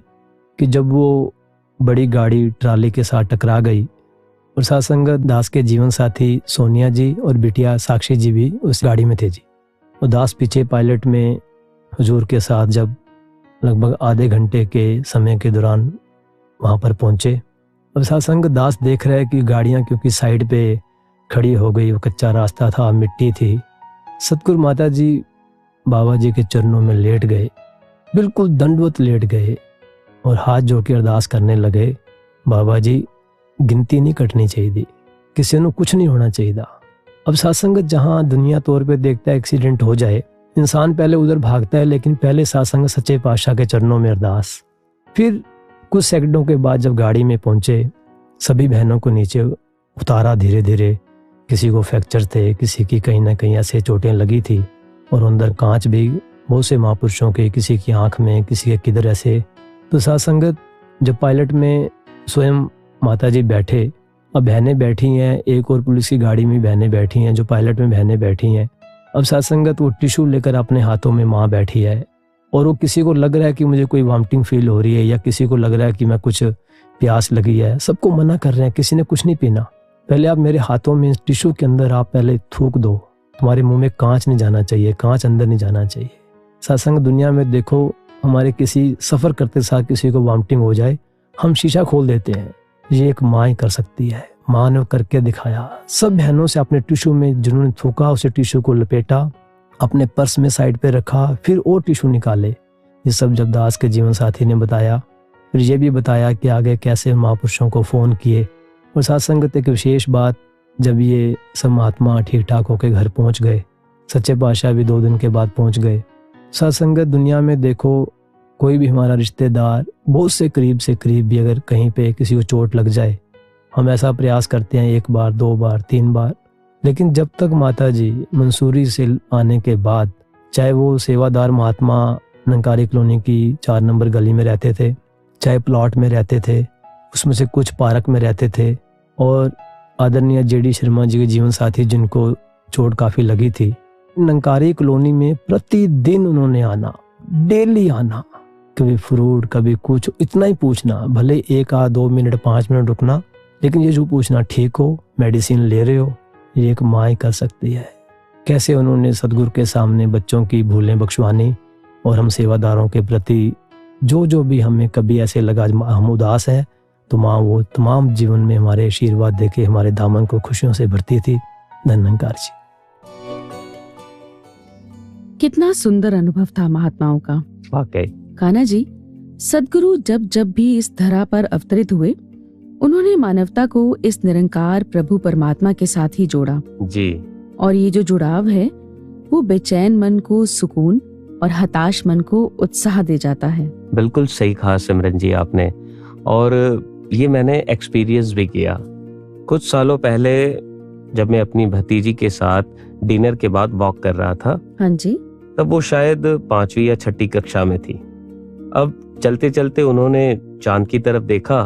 कि जब वो बड़ी गाड़ी ट्राली के साथ टकरा गई और साथ संगत दास के जीवन साथी सोनिया जी और बिटिया साक्षी जी भी उस गाड़ी में थे जी। और दास पीछे पायलट में हुजूर के साथ जब लगभग आधे घंटे के समय के दौरान वहाँ पर पहुँचे, अब सत्संग दास देख रहे कि गाड़ियाँ क्योंकि साइड पे खड़ी हो गई, वो कच्चा रास्ता था, मिट्टी थी। सतगुरु माता जी बाबा जी के चरणों में लेट गए, बिल्कुल दंडवत लेट गए और हाथ जोड़ के अरदास करने लगे, बाबा जी गिनती नहीं कटनी चाहिए, किसी को कुछ नहीं होना चाहिए। अब सत्संगत जहाँ दुनिया तौर पे देखता है एक्सीडेंट हो जाए, इंसान पहले उधर भागता है, लेकिन पहले सत्संग सच्चे पातशाह के चरणों में अरदास। फिर कुछ सेकंडों के बाद जब गाड़ी में पहुंचे, सभी बहनों को नीचे उतारा धीरे धीरे। किसी को फ्रैक्चर थे, किसी की कहीं ना कहीं ऐसे चोटें लगी थी और अंदर कांच भी बहुत से महापुरुषों के, किसी की आंख में, किसी के किधर ऐसे। तो सत्संगत जब पायलट में स्वयं माता जी बैठे, अब बहनें बैठी हैं, एक और पुलिस की गाड़ी में बहनें बैठी हैं, जो पायलट में बहनें बैठी हैं। अब सत्संगत वो टिश्यू लेकर अपने हाथों में माँ बैठी है और वो किसी को लग रहा है कि मुझे कोई वॉमिटिंग फील हो रही है, या किसी को लग रहा है कि मैं कुछ प्यास लगी है। सबको मना कर रहे हैं, किसी ने कुछ नहीं पीना। पहले आप मेरे हाथों में टिश्यू के अंदर आप पहले थूक दो, तुम्हारे मुंह में कांच नहीं जाना चाहिए, कांच अंदर नहीं जाना चाहिए। सत्संग दुनिया में देखो, हमारे किसी सफ़र करते साथ किसी को वॉमिटिंग हो जाए, हम शीशा खोल देते हैं। ये एक माँ ही कर सकती है, माँ ने करके दिखाया। सब बहनों से अपने टिश्यू में जिन्होंने थूका, उसे टिश्यू को लपेटा, अपने पर्स में साइड पे रखा, फिर और टिश्यू निकाले। ये सब जब दास के जीवन साथी ने बताया, फिर ये भी बताया कि आगे कैसे महापुरुषों को फ़ोन किए। और सत्संगत एक विशेष बात, जब ये सब महात्मा ठीक ठाक होकर घर पहुँच गए, सच्चे पातशाह भी 2 दिन के बाद पहुँच गए। सत्संगत दुनिया में देखो, कोई भी हमारा रिश्तेदार बहुत से करीब भी अगर कहीं पे किसी को चोट लग जाए, हम ऐसा प्रयास करते हैं 1 बार, 2 बार, 3 बार, लेकिन जब तक माता जी मंसूरी से आने के बाद, चाहे वो सेवादार महात्मा निरंकारी कॉलोनी की 4 नंबर गली में रहते थे, चाहे प्लॉट में रहते थे, उसमें से कुछ पार्क में रहते थे, और आदरणीय जेडी शर्मा जी के जीवन साथी जिनको चोट काफ़ी लगी थी, निरंकारी कॉलोनी में प्रतिदिन उन्होंने आना, डेली आना, कभी फ्रूट, कभी कुछ, इतना ही पूछना, भले 1 आध 2 मिनट 5 मिनट रुकना, लेकिन ये जो पूछना ठीक हो, मेडिसिन ले रहे हो, ये एक माँ ही कर सकती है। कैसे उन्होंने सदगुरु के सामने बच्चों की भूलें बख्शवानी और हम सेवादारों के प्रति जो भी हमें कभी ऐसे लगा हम उदास हैं, तो माँ वो तमाम जीवन में हमारे आशीर्वाद देके हमारे दामन को खुशियों से भरती थी। धन्यकार जी। कितना सुंदर अनुभव था महात्माओं का। वाकई कान्हा जी, सदगुरु जब भी इस धरा पर अवतरित हुए, उन्होंने मानवता को इस निरंकार प्रभु परमात्मा के साथ ही जोड़ा जी। और ये जो जुड़ाव है वो बेचैन मन को सुकून और हताश मन को उत्साह दे जाता है। बिल्कुल सही कहा सिमरन जी आपने, और ये मैंने एक्सपीरियंस भी किया। कुछ सालों पहले जब मैं अपनी भतीजी के साथ डिनर के बाद वॉक कर रहा था, हाँ जी, तब वो शायद 5वीं या 6ठी कक्षा में थी। अब चलते चलते उन्होंने चांद की तरफ देखा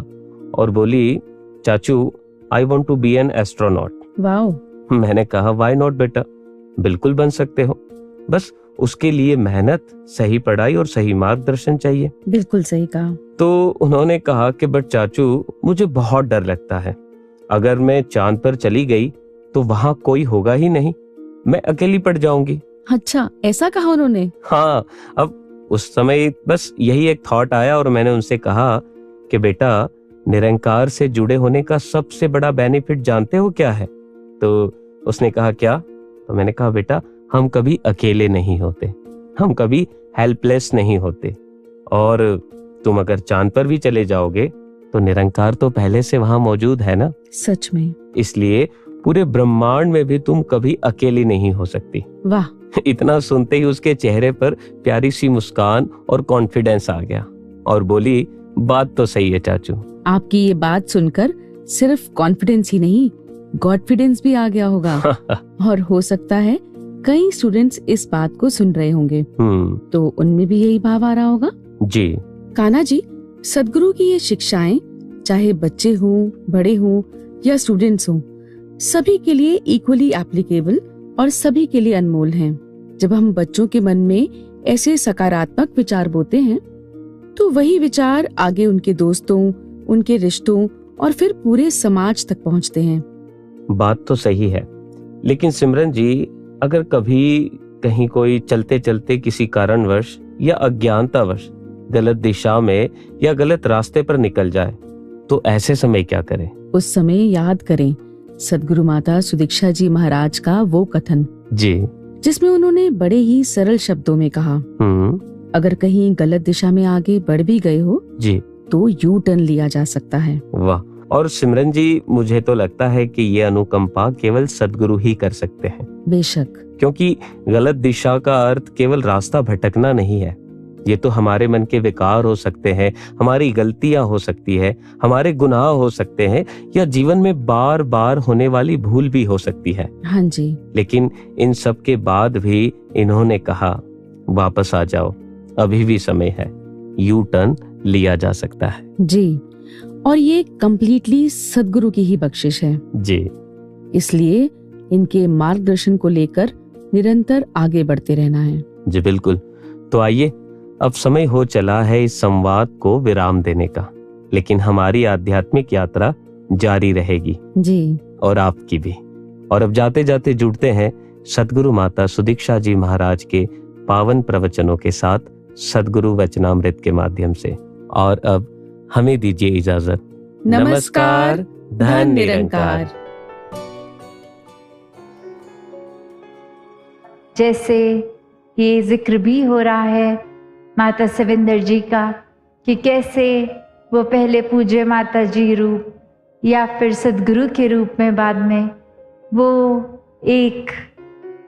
और बोली, चाचू I want to be an astronaut. Wow. मैंने कहा व्हाई नॉट बेटा, बिल्कुल बन सकते हो, बस उसके लिए मेहनत, सही पढ़ाई और सही मार्गदर्शन चाहिए। बिल्कुल सही कहा। तो उन्होंने कहा कि बट चाचू मुझे बहुत डर लगता है, अगर मैं चांद पर चली गई तो वहां कोई होगा ही नहीं, मैं अकेली पड़ जाऊंगी। अच्छा, ऐसा कहा उन्होंने? हाँ, अब उस समय बस यही एक थॉट आया और मैंने उनसे कहा कि बेटा, निरंकार से जुड़े होने का सबसे बड़ा बेनिफिट जानते हो क्या है? तो उसने कहा क्या? तो मैंने कहा बेटा, हम कभी अकेले नहीं होते, हम कभी हेल्पलेस नहीं होते, और तुम अगर चांद पर भी चले जाओगे तो निरंकार तो पहले से वहां मौजूद है ना। सच में। इसलिए पूरे ब्रह्मांड में भी तुम कभी अकेली नहीं हो सकती। वाह। इतना सुनते ही उसके चेहरे पर प्यारी सी मुस्कान और कॉन्फिडेंस आ गया और बोली, बात तो सही है चाचू। आपकी ये बात सुनकर सिर्फ कॉन्फिडेंस ही नहीं, गॉडफिडेंस भी आ गया होगा। और हो सकता है कई स्टूडेंट्स इस बात को सुन रहे होंगे, तो उनमें भी यही भाव आ रहा होगा। जी। कान्हा जी, सदगुरु की ये शिक्षाएं चाहे बच्चे हों, बड़े हों या स्टूडेंट्स हों, सभी के लिए इक्वली एप्लीकेबल और सभी के लिए अनमोल हैं। जब हम बच्चों के मन में ऐसे सकारात्मक विचार बोते हैं, तो वही विचार आगे उनके दोस्तों, उनके रिश्तों और फिर पूरे समाज तक पहुंचते हैं। बात तो सही है, लेकिन सिमरन जी, अगर कभी कहीं कोई चलते चलते किसी कारणवश या अज्ञानतावश गलत दिशा में या गलत रास्ते पर निकल जाए, तो ऐसे समय क्या करें? उस समय याद करें सदगुरु माता सुदीक्षा जी महाराज का वो कथन जी, जिसमें उन्होंने बड़े ही सरल शब्दों में कहा, अगर कहीं गलत दिशा में आगे बढ़ भी गए हो जी, तो यू टर्न लिया जा सकता है। वाह। और सिमरन जी, मुझे तो लगता है कि ये अनुकंपा केवल सदगुरु ही कर सकते हैं। बेशक, क्योंकि गलत दिशा का अर्थ केवल रास्ता भटकना नहीं है। ये तो हमारे मन के विकार हो सकते हैं, हमारी गलतियां हो सकती है, हमारे गुनाह हो सकते हैं, या जीवन में बार बार होने वाली भूल भी हो सकती है। हाँ जी। लेकिन इन सब के बाद भी इन्होंने कहा, वापस आ जाओ, अभी भी समय है, यू टर्न लिया जा सकता है। जी, और ये कम्प्लीटली सदगुरु की ही बख्शिश है जी। इसलिए इनके मार्गदर्शन को लेकर निरंतर आगे बढ़ते रहना है। जी बिल्कुल। तो आइए, अब समय हो चला है इस संवाद को विराम देने का, लेकिन हमारी आध्यात्मिक यात्रा जारी रहेगी जी, और आपकी भी। और अब जाते जाते जुड़ते हैं सदगुरु माता सुदीक्षा जी महाराज के पावन प्रवचनों के साथ सदगुरु वचनामृत के माध्यम से। और अब हमें दीजिए इजाजत। नमस्कार, धन निरंकार। जैसे ये जिक्र भी हो रहा है माता सविंदर जी का कि कैसे वो पहले पूज्य माता जी रूप या फिर सदगुरु के रूप में बाद में वो एक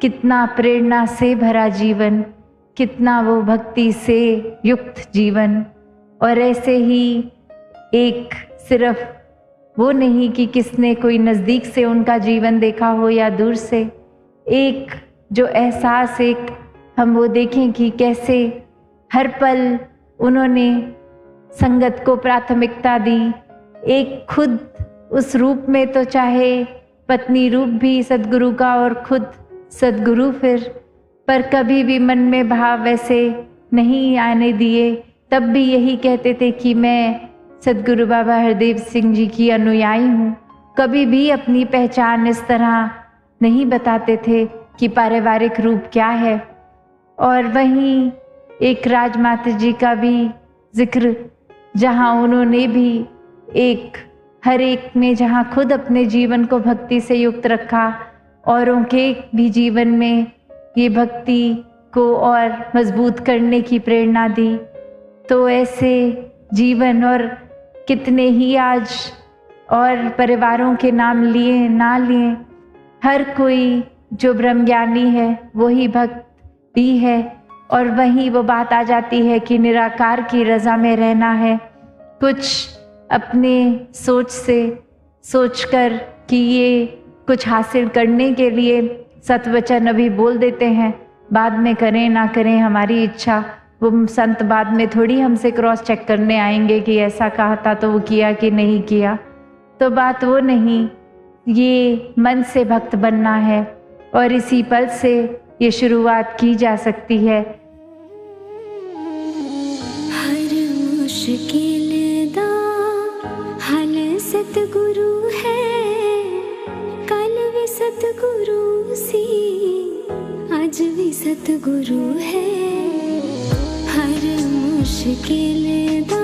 कितना प्रेरणा से भरा जीवन, कितना वो भक्ति से युक्त जीवन, और ऐसे ही एक सिर्फ वो नहीं कि किसने कोई नज़दीक से उनका जीवन देखा हो या दूर से, एक जो एहसास, एक हम वो देखें कि कैसे हर पल उन्होंने संगत को प्राथमिकता दी। एक खुद उस रूप में तो चाहे पत्नी रूप भी सदगुरु का और खुद सदगुरु फिर, पर कभी भी मन में भाव ऐसे नहीं आने दिए तब भी यही कहते थे कि मैं सद्गुरु बाबा हरदेव सिंह जी की अनुयायी हूँ। कभी भी अपनी पहचान इस तरह नहीं बताते थे कि पारिवारिक रूप क्या है। और वहीं एक राजमाता जी का भी जिक्र, जहाँ उन्होंने भी एक हर एक में जहाँ खुद अपने जीवन को भक्ति से युक्त रखा, औरों के भी जीवन में ये भक्ति को और मजबूत करने की प्रेरणा दी। तो ऐसे जीवन और कितने ही आज और परिवारों के नाम लिए ना लिए, हर कोई जो ब्रह्मज्ञानी है वही भक्त भी है। और वहीं वो बात आ जाती है कि निराकार की रज़ा में रहना है। कुछ अपने सोच से सोचकर कि ये कुछ हासिल करने के लिए सत्वचन अभी बोल देते हैं, बाद में करें ना करें हमारी इच्छा। वो संत बाद में थोड़ी हमसे क्रॉस चेक करने आएंगे कि ऐसा कहा था तो वो किया कि नहीं किया। तो बात वो नहीं, ये मन से भक्त बनना है और इसी पल से ये शुरुआत की जा सकती है। हर मुश्किल दा हल सतगुरु है, कल भी सतगुरु सी आज भी सतगुरु है। हर मुश्किल दा